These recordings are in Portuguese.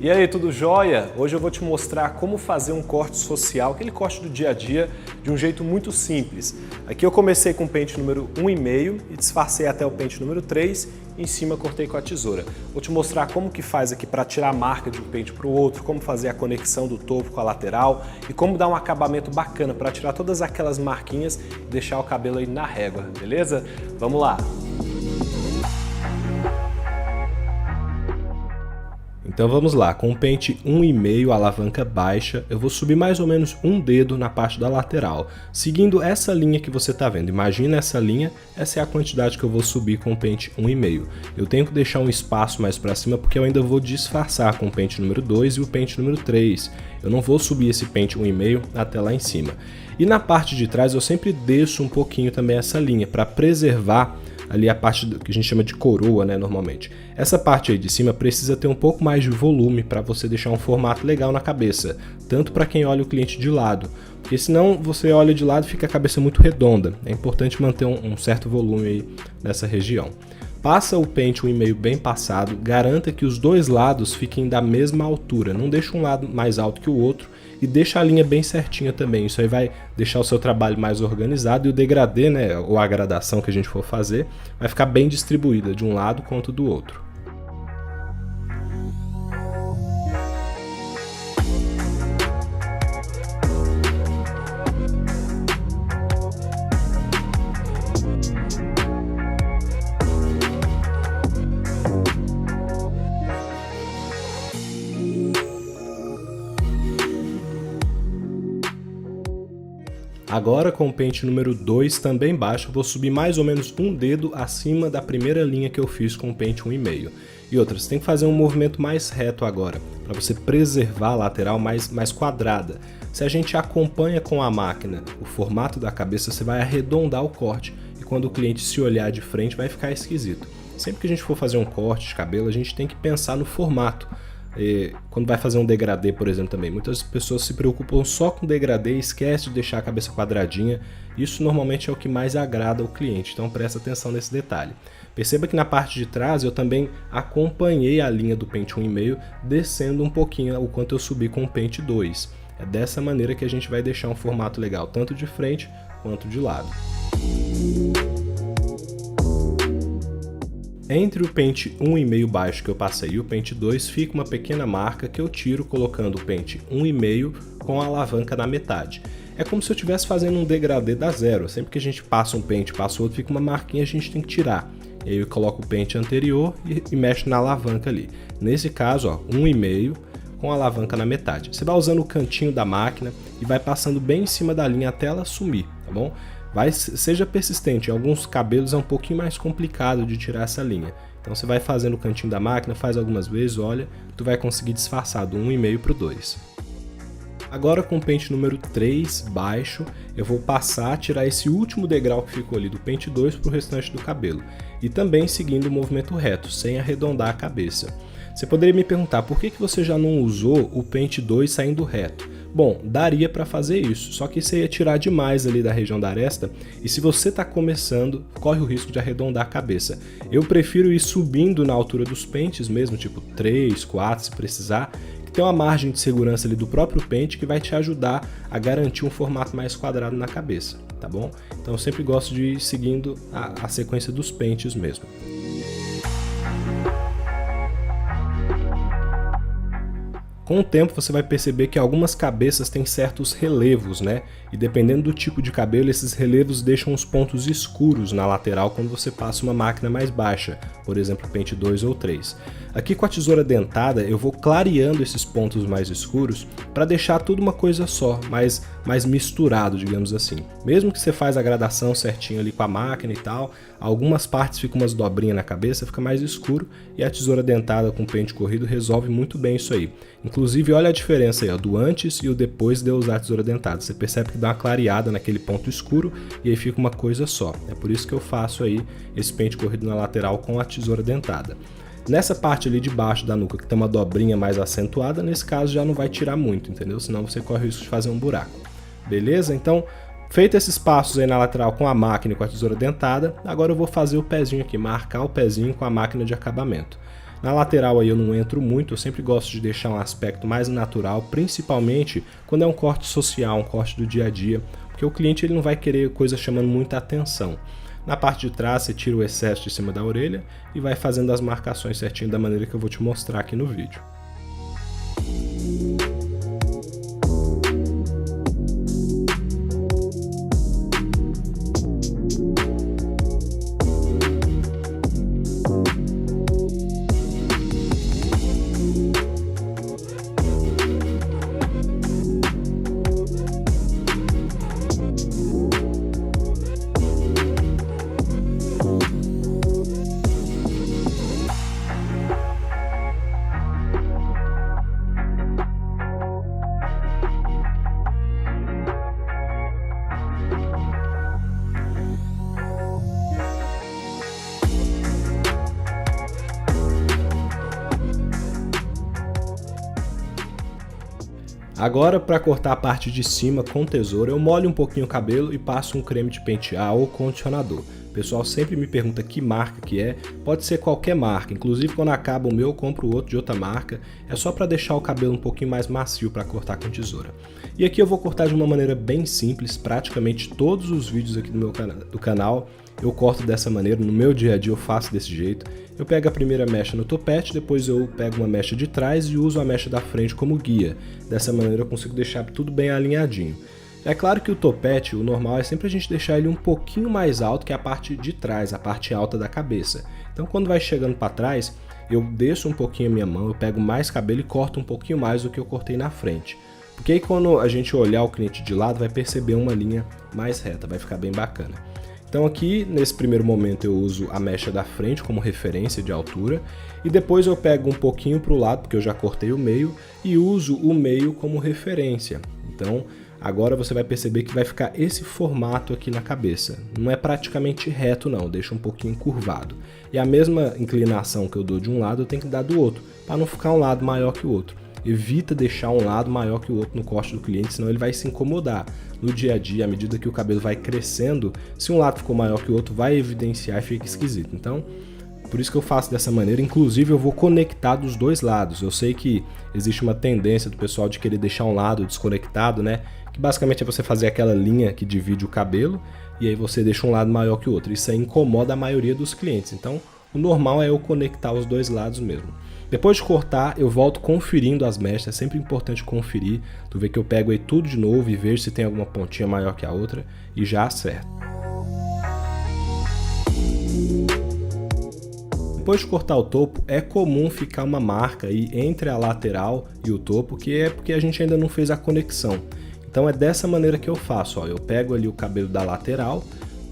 E aí, tudo jóia? Hoje eu vou te mostrar como fazer um corte social, aquele corte do dia a dia, de um jeito muito simples. Aqui eu comecei com o pente número 1,5 e disfarcei até o pente número 3, e em cima cortei com a tesoura. Vou te mostrar como que faz aqui para tirar a marca de um pente para o outro, como fazer a conexão do topo com a lateral e como dar um acabamento bacana para tirar todas aquelas marquinhas e deixar o cabelo aí na régua, beleza? Vamos lá! Então vamos lá, com o pente 1,5 alavanca baixa, eu vou subir mais ou menos um dedo na parte da lateral, seguindo essa linha que você está vendo. Imagina essa linha, essa é a quantidade que eu vou subir com o pente 1,5. Eu tenho que deixar um espaço mais para cima porque eu ainda vou disfarçar com o pente número 2 e o pente número 3. Eu não vou subir esse pente 1,5 até lá em cima. E na parte de trás eu sempre desço um pouquinho também essa linha para preservar ali a parte que a gente chama de coroa, né, normalmente. Essa parte aí de cima precisa ter um pouco mais de volume para você deixar um formato legal na cabeça, tanto para quem olha o cliente de lado, porque senão você olha de lado e fica a cabeça muito redonda. É importante manter um certo volume aí nessa região. Passa o pente 1,5 bem passado, garanta que os dois lados fiquem da mesma altura, não deixa um lado mais alto que o outro e deixa a linha bem certinha também. Isso aí vai deixar o seu trabalho mais organizado e o degradê, né, ou a gradação que a gente for fazer, vai ficar bem distribuída de um lado quanto do outro. Agora com o pente número 2 também baixo, eu vou subir mais ou menos um dedo acima da primeira linha que eu fiz com o pente 1,5. E outra, você tem que fazer um movimento mais reto agora, para você preservar a lateral mais quadrada. Se a gente acompanha com a máquina o formato da cabeça, você vai arredondar o corte e quando o cliente se olhar de frente vai ficar esquisito. Sempre que a gente for fazer um corte de cabelo, a gente tem que pensar no formato. Quando vai fazer um degradê, por exemplo, também, muitas pessoas se preocupam só com degradê e esquecem de deixar a cabeça quadradinha. Isso normalmente é o que mais agrada ao cliente, então presta atenção nesse detalhe. Perceba que na parte de trás eu também acompanhei a linha do pente 1,5, descendo um pouquinho o quanto eu subi com o pente 2. É dessa maneira que a gente vai deixar um formato legal, tanto de frente quanto de lado. Entre o pente 1,5 baixo que eu passei e o pente 2 fica uma pequena marca que eu tiro colocando o pente 1,5 com a alavanca na metade. É como se eu estivesse fazendo um degradê da zero. Sempre que a gente passa um pente, passa outro, fica uma marquinha, a gente tem que tirar. E aí eu coloco o pente anterior e mexo na alavanca ali. Nesse caso, ó, 1,5 com a alavanca na metade. Você vai usando o cantinho da máquina e vai passando bem em cima da linha até ela sumir, tá bom? Seja persistente, em alguns cabelos é um pouquinho mais complicado de tirar essa linha. Então você vai fazendo o cantinho da máquina, faz algumas vezes, olha, tu vai conseguir disfarçar do 1,5 para o 2. Agora com o pente número 3 baixo, eu vou passar a tirar esse último degrau que ficou ali do pente 2 para o restante do cabelo. E também seguindo o movimento reto, sem arredondar a cabeça. Você poderia me perguntar por que você já não usou o pente 2 saindo reto? Bom, daria para fazer isso, só que você ia tirar demais ali da região da aresta e se você está começando, corre o risco de arredondar a cabeça. Eu prefiro ir subindo na altura dos pentes mesmo, tipo 3, 4 se precisar, que tem uma margem de segurança ali do próprio pente que vai te ajudar a garantir um formato mais quadrado na cabeça, tá bom? Então eu sempre gosto de ir seguindo a sequência dos pentes mesmo. Com o tempo você vai perceber que algumas cabeças têm certos relevos, né? E dependendo do tipo de cabelo, esses relevos deixam os pontos escuros na lateral quando você passa uma máquina mais baixa, por exemplo, pente 2 ou 3. Aqui com a tesoura dentada eu vou clareando esses pontos mais escuros para deixar tudo uma coisa só, mais misturado, digamos assim. Mesmo que você faz a gradação certinho ali com a máquina e tal, algumas partes ficam umas dobrinhas na cabeça, fica mais escuro e a tesoura dentada com pente corrido resolve muito bem isso aí. Inclusive, olha a diferença aí, ó, do antes e o depois de eu usar a tesoura dentada. Você percebe que dá uma clareada naquele ponto escuro e aí fica uma coisa só. É por isso que eu faço aí esse pente corrido na lateral com a tesoura dentada. Nessa parte ali de baixo da nuca que tem uma dobrinha mais acentuada, nesse caso já não vai tirar muito, entendeu? Senão você corre o risco de fazer um buraco. Beleza? Então, feito esses passos aí na lateral com a máquina e com a tesoura dentada, agora eu vou fazer o pezinho aqui, marcar o pezinho com a máquina de acabamento. Na lateral aí eu não entro muito, eu sempre gosto de deixar um aspecto mais natural, principalmente quando é um corte social, um corte do dia a dia, porque o cliente ele não vai querer coisa chamando muita atenção. Na parte de trás você tira o excesso de cima da orelha e vai fazendo as marcações certinho da maneira que eu vou te mostrar aqui no vídeo. Agora, para cortar a parte de cima com tesoura, eu molho um pouquinho o cabelo e passo um creme de pentear ou condicionador. O pessoal sempre me pergunta que marca que é, pode ser qualquer marca, inclusive quando acaba o meu eu compro outro de outra marca, é só para deixar o cabelo um pouquinho mais macio para cortar com tesoura. E aqui eu vou cortar de uma maneira bem simples, praticamente todos os vídeos aqui do canal eu corto dessa maneira, no meu dia a dia eu faço desse jeito. Eu pego a primeira mecha no topete, depois eu pego uma mecha de trás e uso a mecha da frente como guia. Dessa maneira eu consigo deixar tudo bem alinhadinho. É claro que o topete, o normal é sempre a gente deixar ele um pouquinho mais alto que a parte de trás, a parte alta da cabeça. Então quando vai chegando para trás, eu desço um pouquinho a minha mão, eu pego mais cabelo e corto um pouquinho mais do que eu cortei na frente. Porque aí quando a gente olhar o cliente de lado vai perceber uma linha mais reta, vai ficar bem bacana. Então aqui, nesse primeiro momento, eu uso a mecha da frente como referência de altura e depois eu pego um pouquinho para o lado, porque eu já cortei o meio, e uso o meio como referência. Então agora você vai perceber que vai ficar esse formato aqui na cabeça. Não é praticamente reto não, deixa um pouquinho curvado. E a mesma inclinação que eu dou de um lado eu tenho que dar do outro, para não ficar um lado maior que o outro. Evita deixar um lado maior que o outro no corte do cliente, senão ele vai se incomodar. No dia a dia, à medida que o cabelo vai crescendo, se um lado ficou maior que o outro, vai evidenciar e fica esquisito. Então, por isso que eu faço dessa maneira. Inclusive, eu vou conectar dos dois lados. Eu sei que existe uma tendência do pessoal de querer deixar um lado desconectado, né? Que basicamente é você fazer aquela linha que divide o cabelo e aí você deixa um lado maior que o outro. Isso aí incomoda a maioria dos clientes. Então, o normal é eu conectar os dois lados mesmo. Depois de cortar, eu volto conferindo as mechas, é sempre importante conferir. Tu vê que eu pego aí tudo de novo e vejo se tem alguma pontinha maior que a outra e já acerto. Depois de cortar o topo, é comum ficar uma marca aí entre a lateral e o topo, que é porque a gente ainda não fez a conexão. Então é dessa maneira que eu faço, ó. Eu pego ali o cabelo da lateral,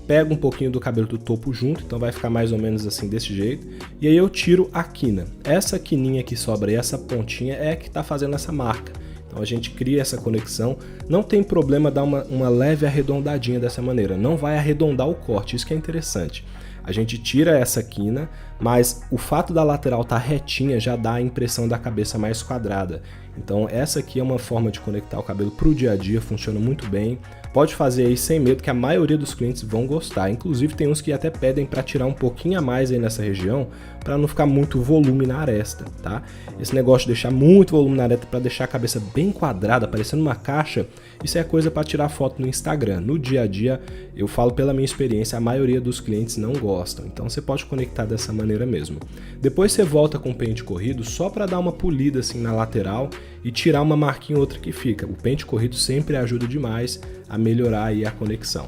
pego um pouquinho do cabelo do topo junto, então vai ficar mais ou menos assim desse jeito, e aí eu tiro a quina. Essa quininha que sobra aí, essa pontinha é que está fazendo essa marca. Então a gente cria essa conexão, não tem problema dar uma leve arredondadinha dessa maneira, não vai arredondar o corte, isso que é interessante. A gente tira essa quina, mas o fato da lateral estar retinha já dá a impressão da cabeça mais quadrada. Então essa aqui é uma forma de conectar o cabelo para o dia a dia, funciona muito bem. Pode fazer aí sem medo que a maioria dos clientes vão gostar. Inclusive tem uns que até pedem para tirar um pouquinho a mais aí nessa região para não ficar muito volume na aresta, tá? Esse negócio de deixar muito volume na aresta para deixar a cabeça bem quadrada, parecendo uma caixa, isso é coisa para tirar foto no Instagram. No dia a dia, eu falo pela minha experiência, a maioria dos clientes não gostam. Então você pode conectar dessa maneira mesmo. Depois você volta com o pente corrido só para dar uma polida assim na lateral e tirar uma marquinha ou outra que fica. O pente corrido sempre ajuda demais a melhorar aí a conexão.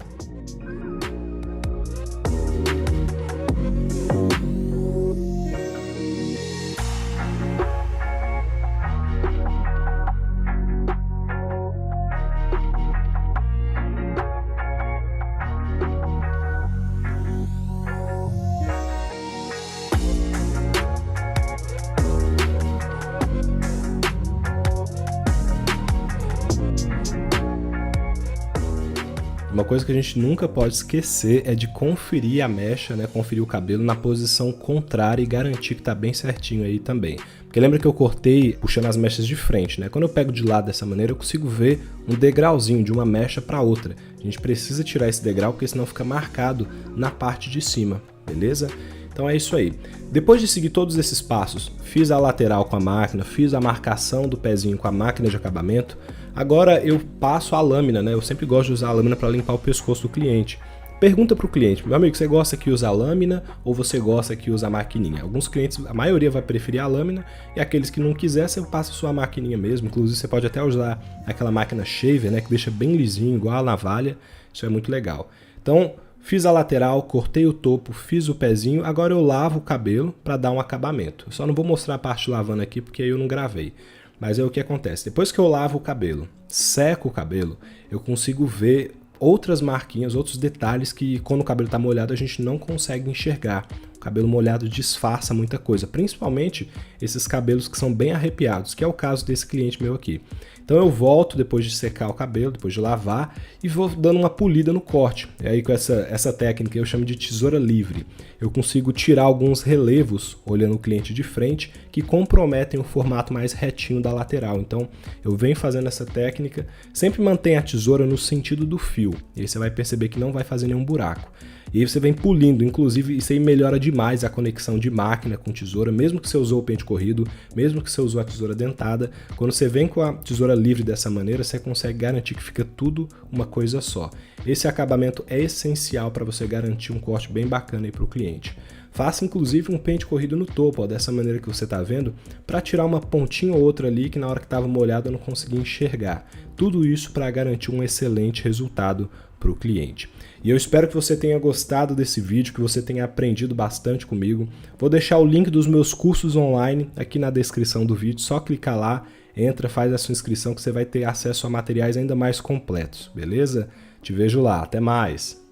Uma coisa que a gente nunca pode esquecer é de conferir a mecha, né, conferir o cabelo na posição contrária e garantir que tá bem certinho aí também. Porque lembra que eu cortei puxando as mechas de frente, né? Quando eu pego de lado dessa maneira eu consigo ver um degrauzinho de uma mecha para outra. A gente precisa tirar esse degrau porque senão fica marcado na parte de cima, beleza? Então é isso aí. Depois de seguir todos esses passos, fiz a lateral com a máquina, fiz a marcação do pezinho com a máquina de acabamento, agora eu passo a lâmina, né? Eu sempre gosto de usar a lâmina para limpar o pescoço do cliente. Pergunta para o cliente, meu amigo, você gosta que use a lâmina ou você gosta que use a maquininha? Alguns clientes, a maioria vai preferir a lâmina, e aqueles que não quiser, você passa a sua maquininha mesmo. Inclusive você pode até usar aquela máquina shaver, né, que deixa bem lisinho, igual a navalha, isso é muito legal. Então, fiz a lateral, cortei o topo, fiz o pezinho, agora eu lavo o cabelo para dar um acabamento. Eu só não vou mostrar a parte lavando aqui porque aí eu não gravei. Mas é o que acontece, depois que eu lavo o cabelo, seco o cabelo, eu consigo ver outras marquinhas, outros detalhes que quando o cabelo está molhado a gente não consegue enxergar. O cabelo molhado disfarça muita coisa, principalmente esses cabelos que são bem arrepiados, que é o caso desse cliente meu aqui. Então eu volto depois de secar o cabelo, depois de lavar, e vou dando uma polida no corte. E aí com essa técnica eu chamo de tesoura livre. Eu consigo tirar alguns relevos, olhando o cliente de frente, que comprometem o formato mais retinho da lateral. Então eu venho fazendo essa técnica, sempre mantém a tesoura no sentido do fio. E aí você vai perceber que não vai fazer nenhum buraco. E aí você vem pulindo, inclusive isso aí melhora demais a conexão de máquina com tesoura, mesmo que você usou o pente corrido, mesmo que você usou a tesoura dentada. Quando você vem com a tesoura livre dessa maneira, você consegue garantir que fica tudo uma coisa só. Esse acabamento é essencial para você garantir um corte bem bacana aí para o cliente. Faça inclusive um pente corrido no topo, ó, dessa maneira que você está vendo, para tirar uma pontinha ou outra ali que na hora que estava molhado eu não conseguia enxergar. Tudo isso para garantir um excelente resultado para o cliente. E eu espero que você tenha gostado desse vídeo, que você tenha aprendido bastante comigo. Vou deixar o link dos meus cursos online aqui na descrição do vídeo, só clicar lá, entra, faz a sua inscrição que você vai ter acesso a materiais ainda mais completos, beleza? Te vejo lá, até mais!